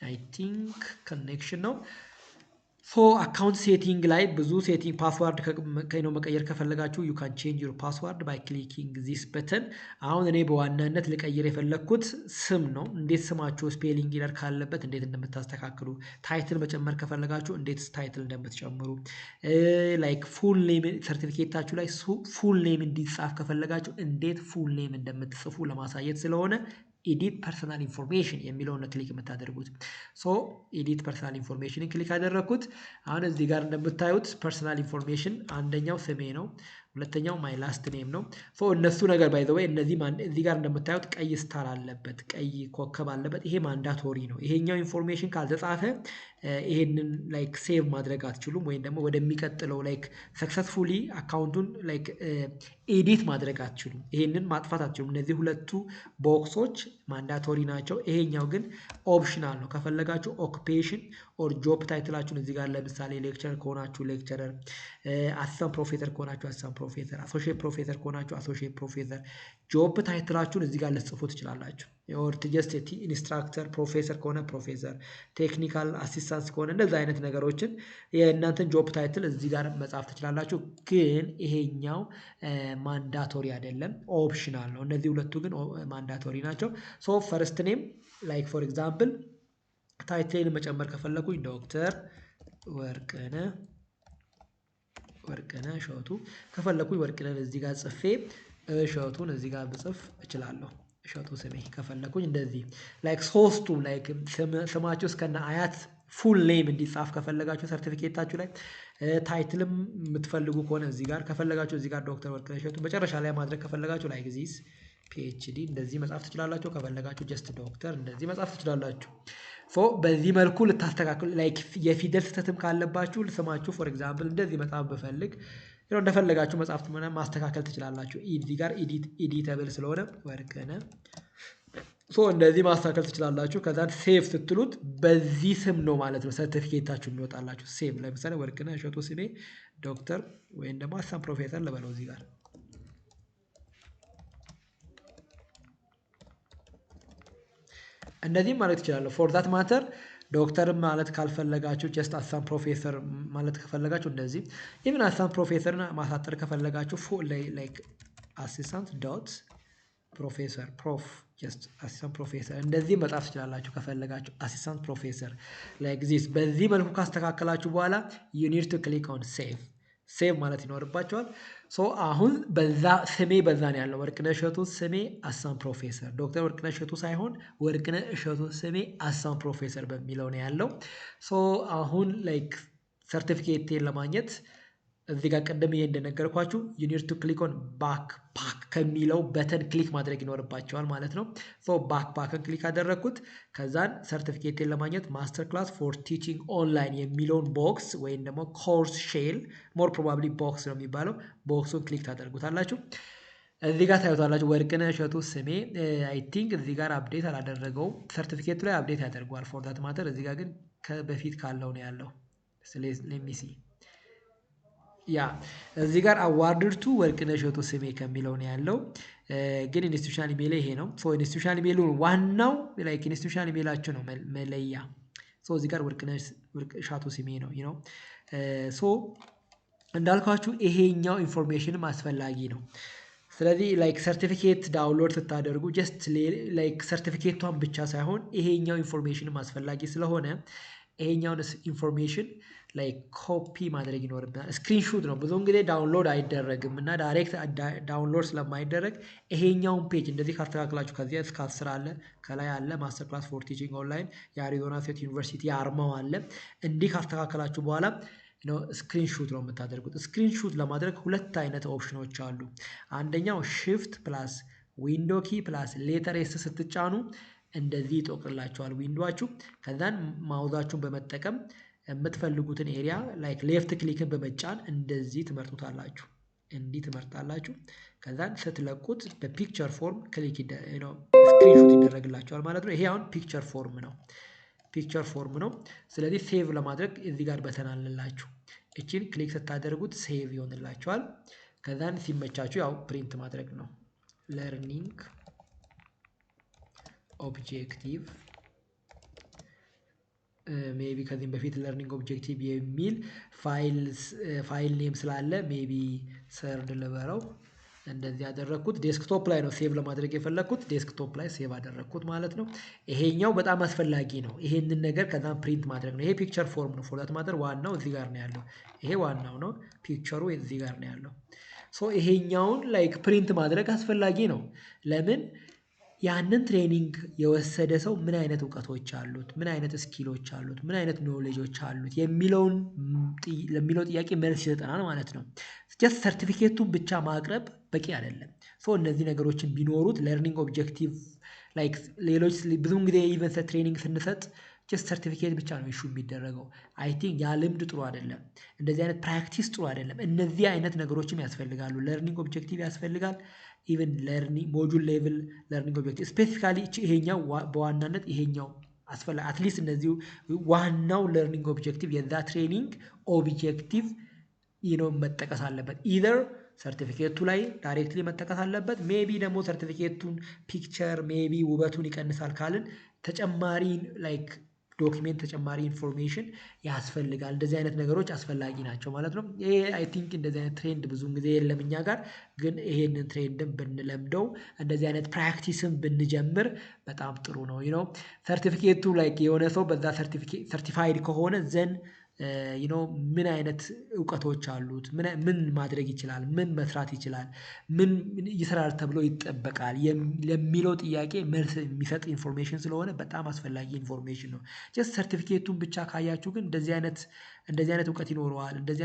አይ ቲንክ ኮኔክሽን ነው። ሶ አካውንት ሴቲንግ ላይ ብዙ ሴቲንግ ፓስዋርድ መቀየር ከፈለጋችሁ ዩ ካን ቼንጅ ዩር ፓስዋርድ ባይ ክሊኪንግ ዚስ በተን። አሁን እኔ በዋናነት ልቀይር የፈለግኩት ስም ነው። እንዴት ስማችሁ ስፔሊንግ ኢረር ካለበት እንዴት እንደምታስተካክሉ፣ ታይትል መጨመር ከፈለጋችሁ እንዴት ታይትል እንደምትጨምሩ፣ ላይክ ፉል ኔም ሰርቲፊኬታችሁ ላይ ፉል ኔም እንዲጻፍ ከፈለጋችሁ እንዴት ፉል ኔም እንደምትጽፉ ለማሳየት ስለሆነ ኤዲት ፐርሰናል ኢንፎርሜሽን የሚለውን ክሊክ የምታደርጉት። ሶ ኤዲት ፐርሰናል ኢንፎርሜሽንን ክሊክ ያደረግኩት። አሁን እዚህ ጋር እንደምታዩት ፐርሰናል ኢንፎርሜሽን አንደኛው ስሜ ነው፣ ሁለተኛው ማይ ላስት ኔም ነው። ሶ እነሱ ነገር ባይ ዘ ወይ እዚህ ጋር እንደምታዩት ቀይ ስታር አለበት፣ ቀይ ኮከብ አለበት። ይሄ ማንዳቶሪ ነው። ይሄኛው ኢንፎርሜሽን ካልተጻፈ ይሄንን ላይክ ሴቭ ማድረግ አትችሉም፣ ወይም ደግሞ ወደሚቀጥለው ላይክ ሰክሰስፉሊ አካውንቱን ላይክ ኤዲት ማድረግ አትችሉም። ይሄንን ማጥፋት አትችሉም። እነዚህ ሁለቱ ቦክሶች ማንዳቶሪ ናቸው። ይሄኛው ግን ኦፕሽናል ነው። ከፈለጋችሁ ኦኩፔሽን ኦር ጆብ ታይትላችሁን እዚህ ጋር ለምሳሌ ሌክቸር ከሆናችሁ ሌክቸረር፣ አሲስታንት ፕሮፌሰር ከሆናችሁ አሲስታንት ፕሮፌሰር፣ አሶሺየት ፕሮፌሰር ከሆናችሁ አሶሺየት ፕሮፌሰር፣ ጆብ ታይትላችሁን እዚህ ጋር ልትጽፉ ትችላላችሁ። ኦር ጀስት ኢንስትራክተር ፕሮፌሰር ከሆነ ፕሮፌሰር፣ ቴክኒካል አሲስታንስ ከሆነ እንደዚህ አይነት ነገሮችን የእናንተን ጆብ ታይትል እዚህ ጋር መጻፍ ትችላላችሁ። ግን ይሄኛው ማንዳቶሪ አይደለም፣ ኦፕሽናል ነው። እነዚህ ሁለቱ ግን ማንዳቶሪ ናቸው። ሶ ፈርስት ኔም ላይክ ፎር ኤግዛምፕል ታይትሌን መጨመር ከፈለኩኝ ዶክተር ወርቅነህ እሸቱ ከፈለኩኝ ወርቅነህ እዚህ ጋር ጽፌ እሸቱን እዚህ ጋር ብጽፍ እችላለሁ። እሸቱ ስሜ ከፈለኩኝ እንደዚህ ላይክ ሶስቱ ላይክ ስማችሁ እስከነ አያት ፉል ኔም እንዲጻፍ ከፈለጋችሁ ሰርቲፊኬታችሁ ላይ ታይትልም የምትፈልጉ ከሆነ እዚህ ጋር ከፈለጋችሁ እዚህ ጋር ዶክተር ወርቅነህ እሸቱ መጨረሻ ላይ ማድረግ ከፈለጋችሁ ላይክ ዚስ PhD እንደዚህ መጻፍ ትችላላችሁ። ከፈለጋችሁ ጀስት ዶክተር እንደዚህ መጻፍ ትችላላችሁ። ሶ በዚህ መልኩ ልታስተካክሉ ላይክ የፊደል ስህተትም ካለባችሁ ስማችሁ ፎር ኤግዛምፕል እንደዚህ መጻፍ ብፈልግ እንደፈለጋችሁ መጻፍ ማስተካከል ትችላላችሁ። እዚህ ጋር ኤዲተብል ስለሆነ ወርቅነህ ሶ እንደዚህ ማስተካከል ትችላላችሁ። ከዛን ሴቭ ስትሉት በዚህ ስም ነው ማለት ነው ሰርቲፊኬታችሁ የሚወጣላችሁ። ሴቭ ለምሳሌ ወርቅነህ እሸቱ ስሜ ዶክተር ወይም ደግሞ አሳም ፕሮፌሰር ልበለው እዚህ ጋር እንደዚህ ማለት ይችላል። ፎር ዛት ማተር ዶክተር ማለት ካልፈለጋችሁ ጀስት አሳም ፕሮፌሰር ማለት ከፈለጋችሁ እንደዚህ ኢቭን አሳም ፕሮፌሰርን ማሳጠር ከፈለጋችሁ ላይክ አሲስታንት ዶት ፕሮፌሰር ፕሮፍ ጀስት አሲስታንት ፕሮፌሰር እንደዚህ መጻፍ ትችላላችሁ ከፈለጋችሁ አሲስታንት ፕሮፌሰር ላይክ ዚስ። በዚህ መልኩ ካስተካከላችሁ በኋላ ዩ ኒድ ቱ ክሊክ ኦን ሴቭ ማለት ይኖርባቸዋል። ሶ አሁን በዛ ስሜ በዛ ነው ያለው ወርቅነህ እሸቱ ስሜ አሳም ፕሮፌሰር ዶክተር ወርቅነህ እሸቱ ሳይሆን ወርቅነህ እሸቱ ስሜ አሳም ፕሮፌሰር በሚለው ነው ያለው። ሶ አሁን ላይክ ሰርቲፊኬቴን ለማግኘት እዚህ ጋር ቀደም እንደነገርኳችሁ ዩ ኒድ ቱ ክሊክ ኦን ባክፓክ ከሚለው በተን ክሊክ ማድረግ ይኖርባቸዋል ማለት ነው። ሶ ባክፓክን ክሊክ አደረግኩት። ከዛን ሰርቲፊኬቴን ለማግኘት ማስተር ክላስ ፎር ቲቺንግ ኦንላይን የሚለውን ቦክስ ወይም ደግሞ ኮርስ ሼል ሞር ፕሮባብሊ ቦክስ ነው የሚባለው ቦክሱን ክሊክ ታደርጉታላችሁ። እዚህ ጋር ታዩታላችሁ ወርቅነህ እሸቱ ስሜ አይ ቲንክ እዚህ ጋር አፕዴት አላደረገውም። ሰርቲፊኬቱ ላይ አፕዴት ያደርገዋል ፎር ዛት ማተር። እዚህ ጋር ግን ከበፊት ካለው ነው ያለው። ሌሚሲ ያ እዚህ ጋር አዋርድድ ቱ ወርቅነህ እሸቱ ስሜ ከሚለው ነው ያለው። ግን ኢንስቲትዩሽናል ኢሜል ይሄ ነው። ሶ ኢንስቲትዩሽናል ኢሜሉ ዋናው ላይክ ኢንስቲትዩሽናል ኢሜላችሁ ነው መለያ። ሶ እዚህ ጋር ወርቅነህ እሸቱ ስሜ ነው ነው። ሶ እንዳልኳችሁ ይሄኛው ኢንፎርሜሽንም አስፈላጊ ነው። ስለዚህ ላይክ ሰርቲፊኬት ዳውንሎድ ስታደርጉ ጀስት ላይክ ሰርቲፊኬቷን ብቻ ሳይሆን ይሄኛው ኢንፎርሜሽንም አስፈላጊ ስለሆነ ይሄኛውን ኢንፎርሜሽን ላይክ ኮፒ ማድረግ ይኖርብናል። ስክሪንሹት ነው ብዙውን ጊዜ ዳውንሎድ አይደረግም እና ዳይሬክት ዳውንሎድ ስለማይደረግ ይሄኛውን ፔጅ እንደዚህ ካስተካክላችሁ ከዚህ እስከ 10 አለ ከላይ አለ ማስተር ክላስ ፎር ቲቺንግ ኦንላይን የአሪዞና ስቴት ዩኒቨርሲቲ አርማው አለ። እንዲህ ካስተካከላችሁ በኋላ ስክሪንሹት ነው የምታደርጉት። ስክሪንሹት ለማድረግ ሁለት አይነት ኦፕሽኖች አሉ። አንደኛው ሽፍት ፕላስ ዊንዶ ኪ ፕላስ ሌተር ኤስ ስትጫኑ እንደዚህ ይጠቅላችኋል ዊንዶዋችሁ። ከዛን ማውዛችሁን በመጠቀም የምትፈልጉትን ኤሪያ ላይክ ሌፍት ክሊክን በመጫን እንደዚህ ትመርጡታላችሁ። እንዲህ ትመርጣላችሁ። ከዛን ስትለቁት በፒክቸር ፎርም ክሊክ ስክሪንሾት ይደረግላችኋል ማለት ነው። ይሄ አሁን ፒክቸር ፎርም ነው። ስለዚህ ሴቭ ለማድረግ እዚህ ጋር በተናልላችሁ እቺን ክሊክ ስታደርጉት ሴቭ ይሆንላችኋል። ከዛን ሲመቻችሁ ያው ፕሪንት ማድረግ ነው። ለርኒንግ ኦብጀክቲቭ ሜቢ ከዚህም በፊት ለርኒንግ ኦብጀክቲቭ የሚል ፋይል ኔም ስላለ ሜቢ ሰርድ ልበረው እንደዚህ ያደረግኩት። ዴስክቶፕ ላይ ነው ሴቭ ለማድረግ የፈለግኩት። ዴስክቶፕ ላይ ሴቭ አደረግኩት ማለት ነው። ይሄኛው በጣም አስፈላጊ ነው። ይሄንን ነገር ከዛም ፕሪንት ማድረግ ነው። ይሄ ፒክቸር ፎርም ነው። ፎር ዛት ማተር ዋናው እዚህ ጋር ነው ያለው። ይሄ ዋናው ነው። ፒክቸሩ እዚህ ጋር ነው ያለው። ሶ ይሄኛውን ላይክ ፕሪንት ማድረግ አስፈላጊ ነው። ለምን ያንን ትሬኒንግ የወሰደ ሰው ምን አይነት እውቀቶች አሉት፣ ምን አይነት ስኪሎች አሉት፣ ምን አይነት ኖሌጆች አሉት ለሚለው ጥያቄ መልስ ይሰጠናል ማለት ነው። ጀስት ሰርቲፊኬቱን ብቻ ማቅረብ በቂ አይደለም። ሶ እነዚህ ነገሮችን ቢኖሩት ለርኒንግ ኦብጀክቲቭ ላይክ ሌሎች ብዙውን ጊዜ ኢቨንት ትሬኒንግ ስንሰጥ ጀስት ሰርቲፊኬት ብቻ ነው ኢሹ የሚደረገው። አይ ቲንክ ያ ልምድ ጥሩ አይደለም። እንደዚህ አይነት ፕራክቲስ ጥሩ አይደለም። እነዚህ አይነት ነገሮችም ያስፈልጋሉ። ለርኒንግ ኦብጀክቲቭ ያስፈልጋል። ኢቨን ለርኒንግ ሞጁል ሌቭል ለርኒንግ ኦብጀክቲቭ ስፔሲፊካሊ ይሄኛው በዋናነት ይሄኛው አስፈላጊ አትሊስት እነዚህ ዋናው ለርኒንግ ኦብጀክቲቭ የዛ ትሬኒንግ ኦብጀክቲቭ መጠቀስ አለበት። ኢዘር ሰርቲፊኬቱ ላይ ዳይሬክትሊ መጠቀስ አለበት። ሜቢ ደግሞ ሰርቲፊኬቱን ፒክቸር ሜቢ ውበቱን ይቀንሳል ካልን ተጨማሪ ላይክ ዶክሜንት ተጨማሪ ኢንፎርሜሽን ያስፈልጋል። እንደዚህ አይነት ነገሮች አስፈላጊ ናቸው ማለት ነው። ይሄ አይ ቲንክ እንደዚህ አይነት ትሬንድ ብዙውን ጊዜ የለም እኛ ጋር፣ ግን ይሄንን ትሬንድም ብንለምደው እንደዚህ አይነት ፕራክቲስም ብንጀምር በጣም ጥሩ ነው። ሰርቲፊኬቱ ላይክ የሆነ ሰው በዛ ሰርቲፋይድ ከሆነ ዘን ምን አይነት እውቀቶች አሉት፣ ምን ማድረግ ይችላል፣ ምን መስራት ይችላል፣ ምን ይሰራል ተብሎ ይጠበቃል ለሚለው ጥያቄ መልስ የሚሰጥ ኢንፎርሜሽን ስለሆነ በጣም አስፈላጊ ኢንፎርሜሽን ነው። ጀስት ሰርቲፊኬቱን ብቻ ካያችሁ ግን እንደዚህ አይነት እውቀት ይኖረዋል፣ እንደዚህ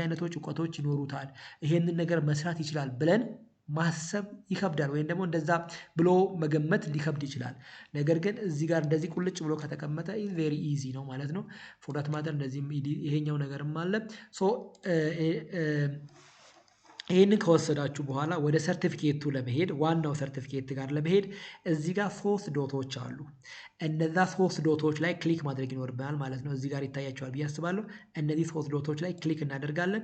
አይነት እውቀቶች ይኖሩታል፣ ይሄንን ነገር መስራት ይችላል ብለን ማሰብ ይከብዳል ወይም ደግሞ እንደዛ ብሎ መገመት ሊከብድ ይችላል። ነገር ግን እዚህ ጋር እንደዚህ ቁልጭ ብሎ ከተቀመጠ ኢዝ ቬሪ ኢዚ ነው ማለት ነው። ፎር ዳት ማተር እንደዚህ ይሄኛው ነገርም አለ። ሶ ይህንን ከወሰዳችሁ በኋላ ወደ ሰርቲፊኬቱ ለመሄድ ዋናው ሰርቲፊኬት ጋር ለመሄድ እዚህ ጋር 3 ዶቶች አሉ። እነዛ 3 ዶቶች ላይ ክሊክ ማድረግ ይኖርብናል ማለት ነው። እዚህ ጋር ይታያቸዋል ብዬ አስባለሁ። እነዚህ 3 ዶቶች ላይ ክሊክ እናደርጋለን።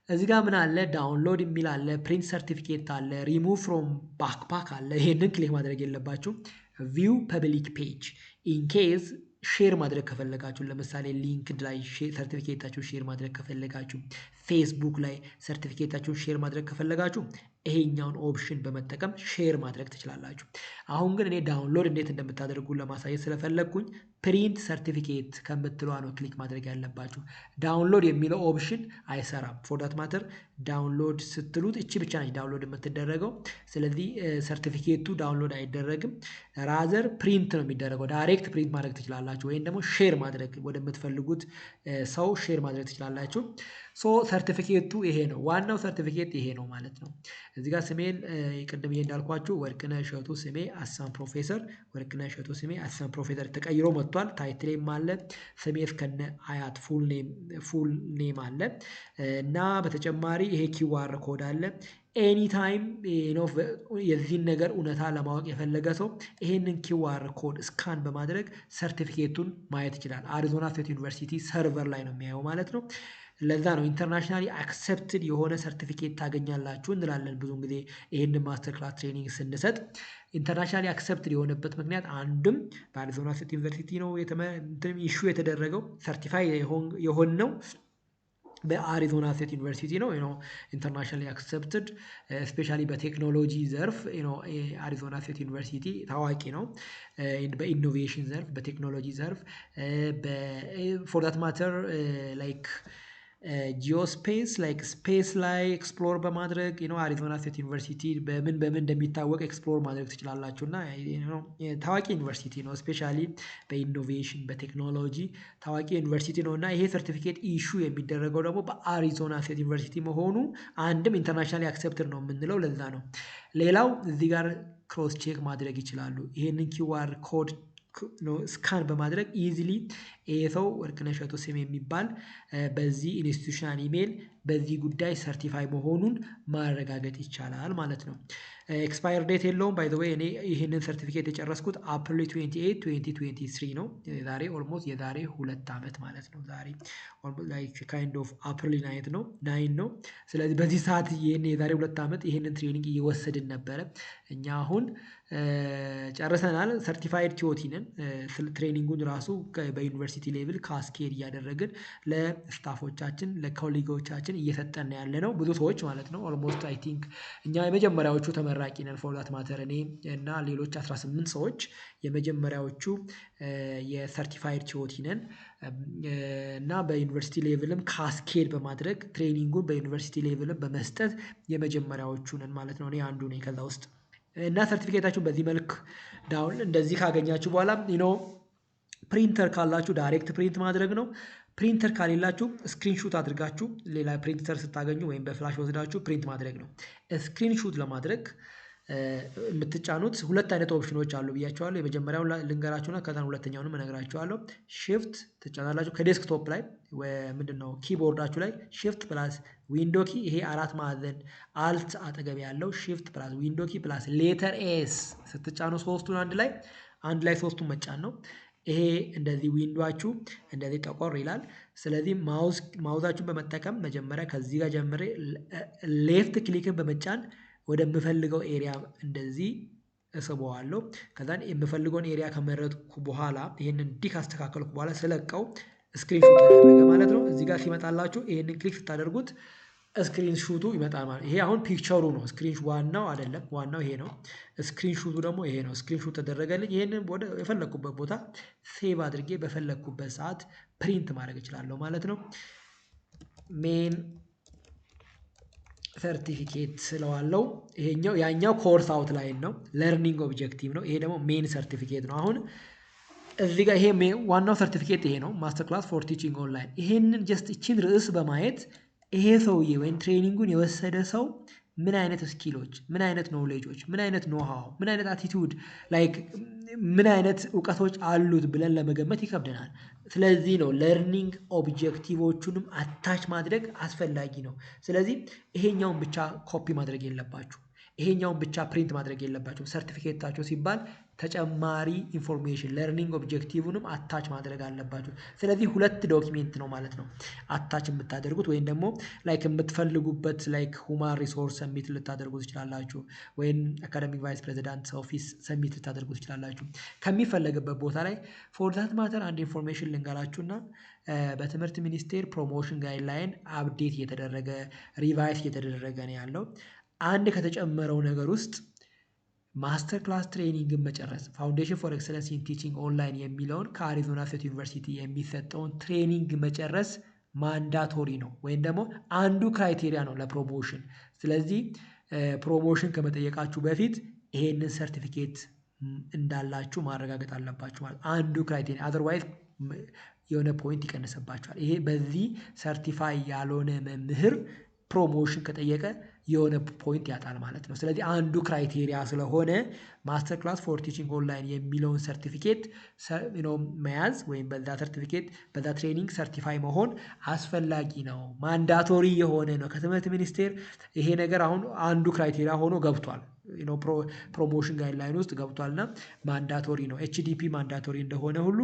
እዚህ ጋር ምን አለ? ዳውንሎድ የሚል አለ፣ ፕሪንት ሰርቲፊኬት አለ፣ ሪሙቭ ፍሮም ባክፓክ አለ። ይሄንን ክሊክ ማድረግ የለባችሁ። ቪው ፐብሊክ ፔጅ ኢንኬዝ ሼር ማድረግ ከፈለጋችሁ፣ ለምሳሌ ሊንክድ ላይ ሰርቲፊኬታችሁን ሼር ማድረግ ከፈለጋችሁ፣ ፌስቡክ ላይ ሰርቲፊኬታችሁን ሼር ማድረግ ከፈለጋችሁ ይሄኛውን ኦፕሽን በመጠቀም ሼር ማድረግ ትችላላችሁ። አሁን ግን እኔ ዳውንሎድ እንዴት እንደምታደርጉ ለማሳየት ስለፈለግኩኝ ፕሪንት ሰርቲፊኬት ከምትለዋ ነው ክሊክ ማድረግ ያለባችሁ። ዳውንሎድ የሚለው ኦፕሽን አይሰራም። ፎር ዳት ማተር ዳውንሎድ ስትሉት እቺ ብቻ ነች ዳውንሎድ የምትደረገው። ስለዚህ ሰርቲፊኬቱ ዳውንሎድ አይደረግም። ራዘር ፕሪንት ነው የሚደረገው። ዳይሬክት ፕሪንት ማድረግ ትችላላችሁ፣ ወይም ደግሞ ሼር ማድረግ ወደምትፈልጉት ሰው ሼር ማድረግ ትችላላችሁ። ሶ ሰርቲፊኬቱ ይሄ ነው፣ ዋናው ሰርቲፊኬት ይሄ ነው ማለት ነው። እዚህ ጋር ስሜን ቅድም እንዳልኳችሁ ወርቅነህ እሸቱ ስሜ አሳም ፕሮፌሰር፣ ወርቅነህ እሸቱ ስሜ አሳም ፕሮፌሰር ተቀይሮ መጥቷል። ታይትሌም አለ፣ ስሜ እስከነ አያት ፉል ኔም አለ እና በተጨማሪ ይሄ ኪዋር ኮድ አለ። ኤኒታይም የዚህን ነገር እውነታ ለማወቅ የፈለገ ሰው ይሄንን ኪዋር ኮድ ስካን በማድረግ ሰርቲፊኬቱን ማየት ይችላል። አሪዞና ስቴት ዩኒቨርሲቲ ሰርቨር ላይ ነው የሚያየው ማለት ነው። ለዛ ነው ኢንተርናሽናሊ አክሰፕትድ የሆነ ሰርቲፊኬት ታገኛላችሁ እንላለን። ብዙውን ጊዜ ይህንን ማስተር ክላስ ትሬኒንግ ስንሰጥ ኢንተርናሽናሊ አክሰፕትድ የሆነበት ምክንያት አንድም በአሪዞና ስቴት ዩኒቨርሲቲ ነው ኢሹ የተደረገው፣ ሰርቲፋይ የሆን ነው በአሪዞና ስቴት ዩኒቨርሲቲ ነው። ኢንተርናሽናሊ አክሰፕትድ ስፔሻሊ በቴክኖሎጂ ዘርፍ አሪዞና ስቴት ዩኒቨርሲቲ ታዋቂ ነው። በኢኖቬሽን ዘርፍ፣ በቴክኖሎጂ ዘርፍ ፎር ዳት ማተር ላይክ ጂኦስፔስ ላይክ ስፔስ ላይ ኤክስፕሎር በማድረግ አሪዞና ስቴት ዩኒቨርሲቲ በምን እንደሚታወቅ ኤክስፕሎር ማድረግ ትችላላችሁ እና ታዋቂ ዩኒቨርሲቲ ነው። ስፔሻሊ በኢኖቬሽን በቴክኖሎጂ ታዋቂ ዩኒቨርሲቲ ነው እና ይሄ ሰርቲፊኬት ኢሹ የሚደረገው ደግሞ በአሪዞና ስቴት ዩኒቨርሲቲ መሆኑ አንድም ኢንተርናሽናሊ አክሰፕትድ ነው የምንለው ለዛ ነው። ሌላው እዚህ ጋር ክሮስ ቼክ ማድረግ ይችላሉ። ይሄንን ኪዋር ኮድ ስካን በማድረግ ኢዚሊ ይሄ ሰው ወርቅነህ እሸቱ ስሜ የሚባል በዚህ ኢንስቲትዩሽናል ኢሜል በዚህ ጉዳይ ሰርቲፋይ መሆኑን ማረጋገጥ ይቻላል ማለት ነው። ኤክስፓየር ዴት የለውም። ባይ ዘ ዌይ እኔ ይህንን ሰርቲፊኬት የጨረስኩት አፕሪል 28 2023 ነው። ዛሬ ኦልሞስት የዛሬ 2 ዓመት ማለት ነው። ዛሬ ላይክ ካይንድ ኦፍ አፕሪል 9 ነው። ስለዚህ በዚህ ሰዓት ይህን የዛሬ 2 ዓመት ይህንን ትሬኒንግ እየወሰድን ነበረ። እኛ አሁን ጨርሰናል። ሰርቲፋይድ ቲኦቲ ነን። ትሬኒንጉን ራሱ በዩኒቨርሲቲ ሌቭል ካስኬድ እያደረግን ለስታፎቻችን ለኮሊጎቻችን እየሰጠን ያለ ነው። ብዙ ሰዎች ማለት ነው። ኦልሞስት አይ ቲንክ እኛ የመጀመሪያዎቹ ተመራቂ ነን። ፎር ዳት ማተር እኔ እና ሌሎች 18 ሰዎች የመጀመሪያዎቹ የሰርቲፋይድ ቲኦቲ ነን እና በዩኒቨርሲቲ ሌቭልም ካስኬድ በማድረግ ትሬኒንጉን በዩኒቨርሲቲ ሌቭልም በመስጠት የመጀመሪያዎቹ ነን ማለት ነው። እኔ አንዱ ነኝ ከዛ ውስጥ እና ሰርቲፊኬታችሁን በዚህ መልክ ዳውን እንደዚህ ካገኛችሁ በኋላ ፕሪንተር ካላችሁ ዳይሬክት ፕሪንት ማድረግ ነው። ፕሪንተር ካሌላችሁ ስክሪንሹት አድርጋችሁ ሌላ ፕሪንተር ስታገኙ ወይም በፍላሽ ወስዳችሁ ፕሪንት ማድረግ ነው። ስክሪንሹት ለማድረግ የምትጫኑት 2 አይነት ኦፕሽኖች አሉ ብያቸዋለሁ። የመጀመሪያው ልንገራችሁና ከዛ ሁለተኛውንም እነግራችኋለሁ። ሺፍት ትጫናላችሁ ከዴስክቶፕ ላይ ምንድነው ኪቦርዳችሁ ላይ ሺፍት ፕላስ ዊንዶ ኪ፣ ይሄ 4 ማዕዘን አልት አጠገብ ያለው ሺፍት ፕላስ ዊንዶ ኪ ፕላስ ሌተር ኤስ ስትጫኑ ሶስቱን አንድ ላይ ሶስቱን መጫን ነው። ይሄ እንደዚህ ዊንዶአችሁ እንደዚህ ጠቆር ይላል። ስለዚህ ማውዛችሁን በመጠቀም መጀመሪያ ከዚህ ጋር ጀምሬ ሌፍት ክሊክን በመጫን ወደምፈልገው ኤሪያ እንደዚህ እስበዋለሁ። ከዛን የምፈልገውን ኤሪያ ከመረጥኩ በኋላ ይሄንን እንዲህ ካስተካከልኩ በኋላ ስለቀው ስክሪንሾት ተደረገ ማለት ነው። እዚህ ጋር ሲመጣላችሁ ይሄንን ክሊክ ስታደርጉት ስክሪንሾቱ ይመጣል ማለት። ይሄ አሁን ፒክቸሩ ነው። ስክሪንሾት ዋናው አይደለም፣ ዋናው ይሄ ነው። ስክሪንሾቱ ደግሞ ይሄ ነው። ስክሪንሾት ተደረገልኝ። ይሄንን ወደ የፈለኩበት ቦታ ሴቭ አድርጌ በፈለኩበት ሰዓት ፕሪንት ማድረግ እችላለሁ ማለት ነው። ሜን ሰርቲፊኬት ስለዋለው ይሄኛው ያኛው ኮርስ አውትላይን ነው፣ ለርኒንግ ኦብጀክቲቭ ነው። ይሄ ደግሞ ሜን ሰርቲፊኬት ነው። አሁን እዚህ ጋር ይሄ ዋናው ሰርቲፊኬት ይሄ ነው፣ ማስተር ክላስ ፎር ቲቺንግ ኦንላይን። ይሄንን ጀስት እቺን ርዕስ በማየት ይሄ ሰውዬ ወይም ትሬኒንጉን የወሰደ ሰው ምን አይነት ስኪሎች፣ ምን አይነት ኖሌጆች፣ ምን አይነት ኖሃው፣ ምን አይነት አቲቲዩድ ላይክ ምን አይነት እውቀቶች አሉት ብለን ለመገመት ይከብደናል። ስለዚህ ነው ለርኒንግ ኦብጀክቲቮቹንም አታች ማድረግ አስፈላጊ ነው። ስለዚህ ይሄኛውን ብቻ ኮፒ ማድረግ የለባችሁ፣ ይሄኛውን ብቻ ፕሪንት ማድረግ የለባችሁ። ሰርቲፊኬታቸው ሲባል ተጨማሪ ኢንፎርሜሽን ለርኒንግ ኦብጀክቲቭንም አታች ማድረግ አለባችሁ። ስለዚህ ሁለት ዶክሜንት ነው ማለት ነው አታች የምታደርጉት፣ ወይም ደግሞ ላይክ የምትፈልጉበት ላይክ ሁማን ሪሶርስ ሰሚት ልታደርጉ ትችላላችሁ፣ ወይም አካዳሚክ ቫይስ ፕሬዚዳንት ኦፊስ ሰሚት ልታደርጉ ትችላላችሁ። ከሚፈለግበት ቦታ ላይ ፎር ዛት ማተር አንድ ኢንፎርሜሽን ልንገራችሁና በትምህርት ሚኒስቴር ፕሮሞሽን ጋይድላይን አፕዴት እየተደረገ ሪቫይስ እየተደረገ ነው ያለው። አንድ ከተጨመረው ነገር ውስጥ ማስተር ክላስ ትሬኒንግን መጨረስ ፋውንዴሽን ፎር ኤክሰለንስ ኢን ቲቺንግ ኦንላይን የሚለውን ከአሪዞና ስቴት ዩኒቨርሲቲ የሚሰጠውን ትሬኒንግ መጨረስ ማንዳቶሪ ነው፣ ወይም ደግሞ አንዱ ክራይቴሪያ ነው ለፕሮሞሽን። ስለዚህ ፕሮሞሽን ከመጠየቃችሁ በፊት ይሄንን ሰርቲፊኬት እንዳላችሁ ማረጋገጥ አለባችሁ ማለት አንዱ ክራይቴሪያ። አዘርዋይዝ የሆነ ፖይንት ይቀንስባችኋል። ይሄ በዚህ ሰርቲፋይ ያልሆነ መምህር ፕሮሞሽን ከጠየቀ የሆነ ፖይንት ያጣል ማለት ነው። ስለዚህ አንዱ ክራይቴሪያ ስለሆነ ማስተር ክላስ ፎር ቲቺንግ ኦንላይን የሚለውን ሰርቲፊኬት መያዝ ወይም በዛ ሰርቲፊኬት በዛ ትሬኒንግ ሰርቲፋይ መሆን አስፈላጊ ነው፣ ማንዳቶሪ የሆነ ነው ከትምህርት ሚኒስቴር። ይሄ ነገር አሁን አንዱ ክራይቴሪያ ሆኖ ገብቷል፣ ፕሮሞሽን ጋይድላይን ውስጥ ገብቷልና ማንዳቶሪ ነው። ኤችዲፒ ማንዳቶሪ እንደሆነ ሁሉ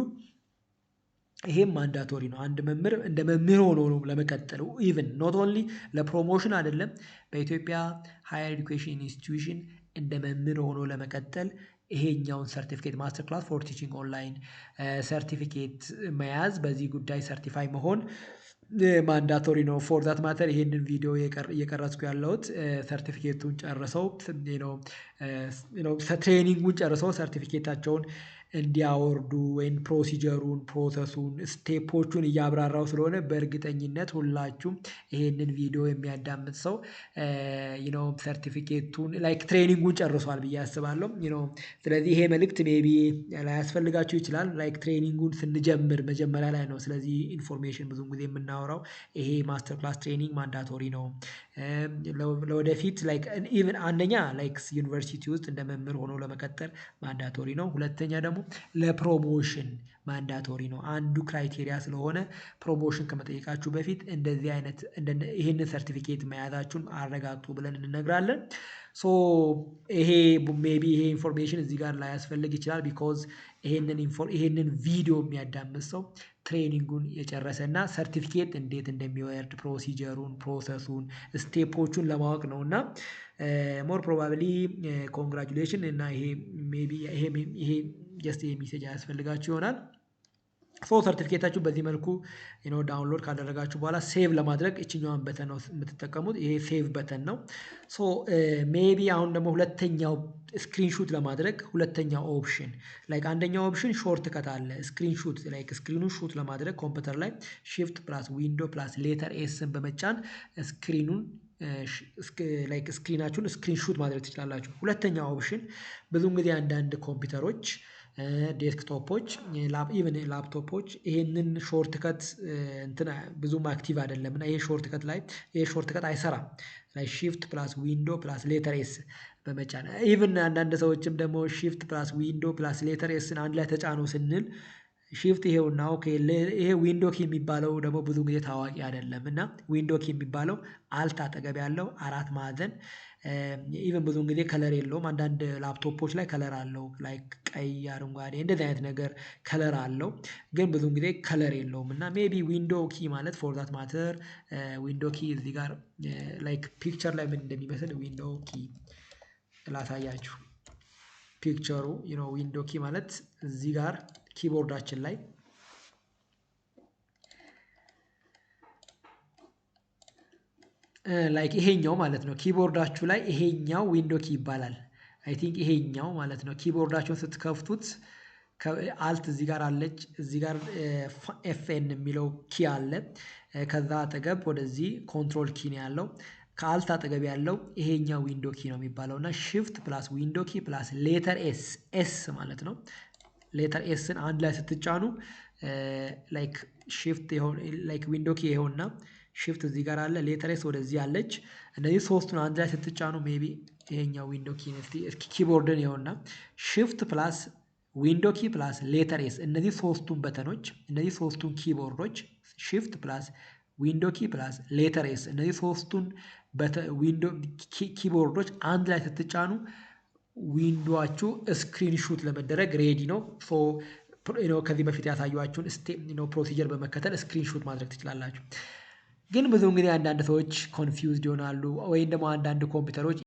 ይሄም ማንዳቶሪ ነው። አንድ መምህር እንደ መምህር ሆኖ ነው ለመቀጠል ኢቭን ኖት ኦንሊ ለፕሮሞሽን አይደለም፣ በኢትዮጵያ ሃየር ኤዱኬሽን ኢንስቲትዩሽን እንደ መምህር ሆኖ ለመቀጠል ይሄኛውን ሰርቲፊኬት ማስተር ክላስ ፎር ቲቺንግ ኦንላይን ሰርቲፊኬት መያዝ፣ በዚህ ጉዳይ ሰርቲፋይ መሆን ማንዳቶሪ ነው። ፎር ዛት ማተር ይሄንን ቪዲዮ እየቀረጽኩ ያለሁት ሰርቲፊኬቱን ጨርሰው ትሬኒንጉን ጨርሰው ሰርቲፊኬታቸውን እንዲያወርዱ ወይም ፕሮሲጀሩን ፕሮሰሱን ስቴፖቹን እያብራራው ስለሆነ በእርግጠኝነት ሁላችሁም ይሄንን ቪዲዮ የሚያዳምጥ ሰው ሰርቲፊኬቱን ላይክ ትሬኒንጉን ጨርሷል ብዬ አስባለሁ። ስለዚህ ይሄ መልእክት ሜቢ ላያስፈልጋችሁ ይችላል። ላይክ ትሬኒንጉን ስንጀምር መጀመሪያ ላይ ነው ስለዚህ ኢንፎርሜሽን ብዙ ጊዜ የምናወራው። ይሄ ማስተር ክላስ ትሬኒንግ ማንዳቶሪ ነው ለወደፊት ላይክ ኢቭን አንደኛ ላይክ ዩኒቨርሲቲ ውስጥ እንደ መምህር ሆኖ ለመቀጠል ማንዳቶሪ ነው። ሁለተኛ ደግሞ ለፕሮሞሽን ማንዳቶሪ ነው። አንዱ ክራይቴሪያ ስለሆነ ፕሮሞሽን ከመጠየቃችሁ በፊት እንደዚህ አይነት ይሄንን ሰርቲፊኬት መያዛችሁን አረጋግጡ ብለን እንነግራለን። ሶ ይሄ ሜቢ ይሄ ኢንፎርሜሽን እዚህ ጋር ላያስፈልግ ይችላል። ቢኮዝ ይሄንን ቪዲዮ የሚያዳምጥ ሰው ትሬኒንጉን የጨረሰ እና ሰርቲፊኬት እንዴት እንደሚወርድ ፕሮሲጀሩን ፕሮሰሱን ስቴፖቹን ለማወቅ ነው እና ሞር ፕሮባብሊ ኮንግራጁሌሽን እና ይሄ ጀስት የሚሴጅ አያስፈልጋችሁ ይሆናል። ሰርቲፊኬታችሁ በዚህ መልኩ ዳውንሎድ ካደረጋችሁ በኋላ ሴቭ ለማድረግ እችኛዋን በተን ነው የምትጠቀሙት። ይሄ ሴቭ በተን ነው። ሜቢ አሁን ደግሞ ሁለተኛው ስክሪንሹት ለማድረግ ሁለተኛው ኦፕሽን ላይክ አንደኛው ኦፕሽን ሾርት ከት አለ ስክሪንሹት ላይክ ስክሪኑን ሹት ለማድረግ ኮምፒውተር ላይ ሺፍት ፕላስ ዊንዶ ፕላስ ሌተር ኤስን በመጫን ስክሪኑን ላይክ ስክሪናችሁን ስክሪንሹት ማድረግ ትችላላችሁ። ሁለተኛው ኦፕሽን ብዙውን ጊዜ አንዳንድ ኮምፒውተሮች ዴስክቶፖች ኢቨን ላፕቶፖች ይሄንን ሾርት ከት ብዙም አክቲቭ አይደለም እና ይሄ ሾርት ከት አይሰራም። ላይ ሺፍት ፕላስ ዊንዶ ፕላስ ሌተር ኤስ በመጫን ኢቨን አንዳንድ ሰዎችም ደግሞ ሺፍት ፕላስ ዊንዶ ፕላስ ሌተር ኤስን አንድ ላይ ተጫኑ ስንል ሺፍት ይሄውና ኦኬ ይሄ ዊንዶ ኪ የሚባለው ደግሞ ብዙ ጊዜ ታዋቂ አይደለም እና ዊንዶ ኪ የሚባለው አልት አጠገብ ያለው አራት ማዕዘን ኢቨን ብዙ ጊዜ ከለር የለውም። አንዳንድ ላፕቶፖች ላይ ከለር አለው ላይክ ቀይ፣ አረንጓዴ እንደዚህ አይነት ነገር ከለር አለው፣ ግን ብዙ ጊዜ ከለር የለውም እና ሜቢ ዊንዶ ኪ ማለት ፎር ዛት ማተር ዊንዶ ኪ እዚህ ጋር ላይክ ፒክቸር ላይ ምን እንደሚመስል ዊንዶ ኪ ላሳያችሁ። ፒክቸሩ ዊንዶ ኪ ማለት እዚህ ጋር ኪቦርዳችን ላይ ላይክ ይሄኛው ማለት ነው። ኪቦርዳችሁ ላይ ይሄኛው ዊንዶ ኪ ይባላል። አይ ቲንክ ይሄኛው ማለት ነው። ኪቦርዳችሁን ስትከፍቱት አልት እዚህ ጋር አለች፣ እዚህ ጋር ኤፍኤን የሚለው ኪ አለ። ከዛ አጠገብ ወደዚህ ኮንትሮል ኪ ነው ያለው። ከአልት አጠገብ ያለው ይሄኛው ዊንዶ ኪ ነው የሚባለው እና ሺፍት ፕላስ ዊንዶ ኪ ፕላስ ሌተር ኤስ ማለት ነው። ሌተር ኤስን አንድ ላይ ስትጫኑ ላይክ shift ላይክ ዊንዶ ኪ ይኸውና shift እዚህ ጋር አለ ሌተር ኤስ ወደዚህ አለች እነዚህ ሶስቱን አንድ ላይ ስትጫኑ ሜቢ ይሄኛው ዊንዶ ኪ እስኪ ኪቦርድን ይኸውና shift ፕላስ ዊንዶ ኪ ፕላስ ሌተር ኤስ እነዚህ ሶስቱን በተኖች እነዚህ ሶስቱን ኪቦርዶች shift ፕላስ ዊንዶ ኪ ፕላስ ሌተር ኤስ እነዚህ ሶስቱን ዊንዶ ኪቦርዶች አንድ ላይ ስትጫኑ ዊንዶዋችሁ ስክሪንሾት ለመደረግ ሬዲ ነው። ሶ ከዚህ በፊት ያሳየኋችሁን ፕሮሲጀር በመከተል ስክሪንሾት ማድረግ ትችላላችሁ። ግን ብዙ እንግዲህ አንዳንድ ሰዎች ኮንፊውዝድ ይሆናሉ ወይም ደግሞ አንዳንድ ኮምፒውተሮች